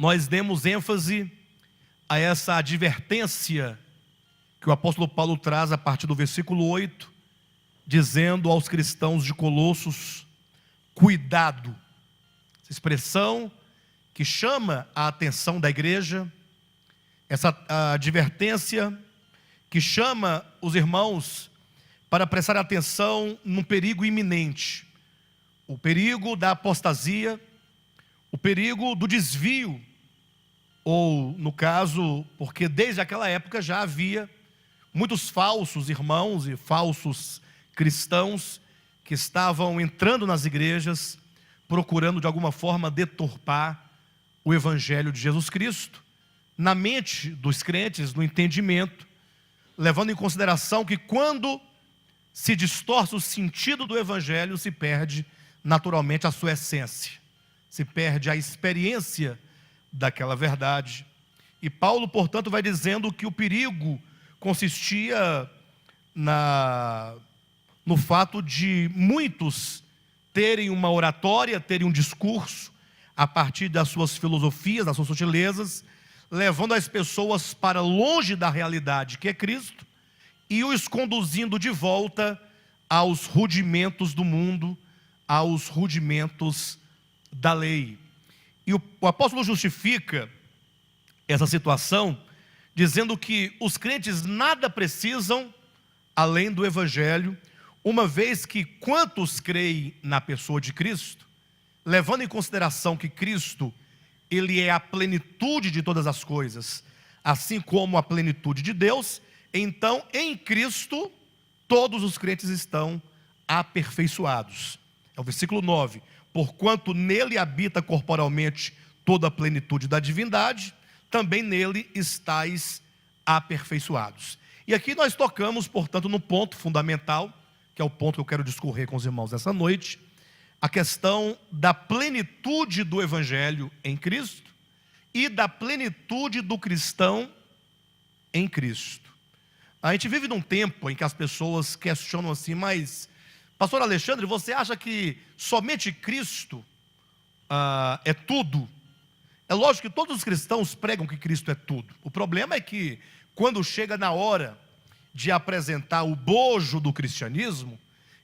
nós demos ênfase a essa advertência que o apóstolo Paulo traz a partir do versículo 8, dizendo aos cristãos de Colossos: cuidado. Essa expressão que chama a atenção da igreja, essa advertência que chama os irmãos para prestar atenção num perigo iminente, o perigo da apostasia, o perigo do desvio, ou no caso, porque desde aquela época já havia muitos falsos irmãos e falsos cristãos que estavam entrando nas igrejas, procurando de alguma forma deturpar o evangelho de Jesus Cristo, na mente dos crentes, no entendimento, levando em consideração que quando se distorce o sentido do evangelho, se perde naturalmente a sua essência, se perde a experiência daquela verdade. E Paulo, portanto, vai dizendo que o perigo consistia no fato de muitos terem uma oratória, terem um discurso a partir das suas filosofias, das suas sutilezas, levando as pessoas para longe da realidade que é Cristo e os conduzindo de volta aos rudimentos do mundo, aos rudimentos da lei. E o apóstolo justifica essa situação dizendo que os crentes nada precisam além do evangelho, uma vez que quantos creem na pessoa de Cristo, levando em consideração que Cristo, ele é a plenitude de todas as coisas, assim como a plenitude de Deus, então em Cristo todos os crentes estão aperfeiçoados. É o versículo 9: porquanto nele habita corporalmente toda a plenitude da divindade, também nele estáis aperfeiçoados. E aqui nós tocamos, portanto, no ponto fundamental, que é o ponto que eu quero discorrer com os irmãos essa noite, a questão da plenitude do evangelho em Cristo e da plenitude do cristão em Cristo. A gente vive num tempo em que as pessoas questionam assim: mas, pastor Alexandre, você acha que somente Cristo é tudo? É lógico que todos os cristãos pregam que Cristo é tudo. O problema é que quando chega na hora de apresentar o bojo do cristianismo,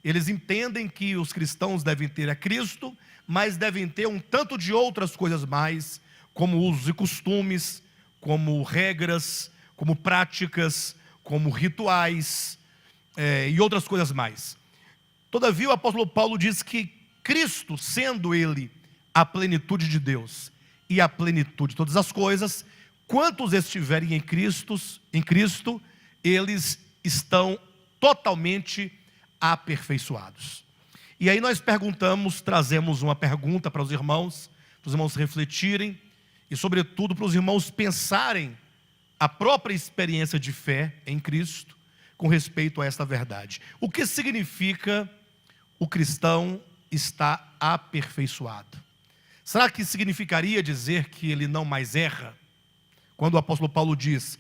eles entendem que os cristãos devem ter a Cristo, mas devem ter um tanto de outras coisas mais, como usos e costumes, como regras, como práticas, como rituais e outras coisas mais. Todavia o apóstolo Paulo diz que Cristo, sendo ele a plenitude de Deus e a plenitude de todas as coisas, quantos estiverem em Cristo, eles estão totalmente aperfeiçoados. E aí nós trazemos uma pergunta para os irmãos refletirem e sobretudo para os irmãos pensarem a própria experiência de fé em Cristo com respeito a esta verdade. O que significa o cristão está aperfeiçoado? Será que significaria dizer que ele não mais erra? Quando o apóstolo Paulo diz: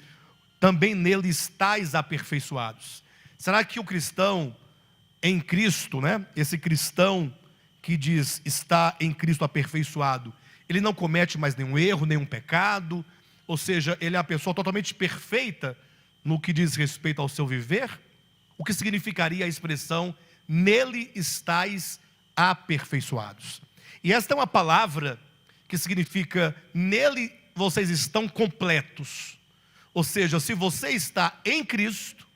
também nele estáis aperfeiçoados. Será que o cristão em Cristo, esse cristão que diz está em Cristo aperfeiçoado, ele não comete mais nenhum erro, nenhum pecado? Ou seja, ele é a pessoa totalmente perfeita no que diz respeito ao seu viver? O que significaria a expressão nele estáis aperfeiçoados? E esta é uma palavra que significa nele vocês estão completos. Ou seja, se você está em Cristo,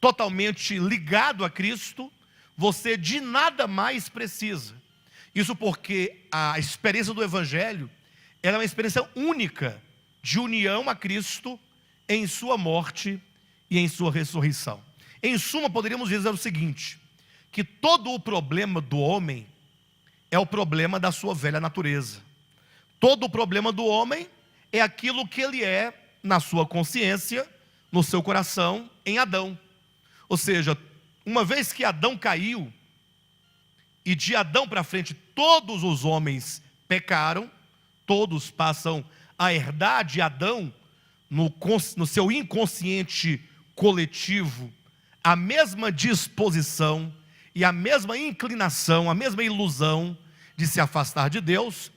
totalmente ligado a Cristo, você de nada mais precisa. Isso porque a experiência do evangelho ela é uma experiência única de união a Cristo em sua morte e em sua ressurreição. Em suma, poderíamos dizer o seguinte: que todo o problema do homem é o problema da sua velha natureza. Todo o problema do homem é aquilo que ele é na sua consciência, no seu coração, em Adão. Ou seja, uma vez que Adão caiu, e de Adão para frente todos os homens pecaram, todos passam a herdar de Adão, no seu inconsciente coletivo, a mesma disposição e a mesma inclinação, a mesma ilusão de se afastar de Deus.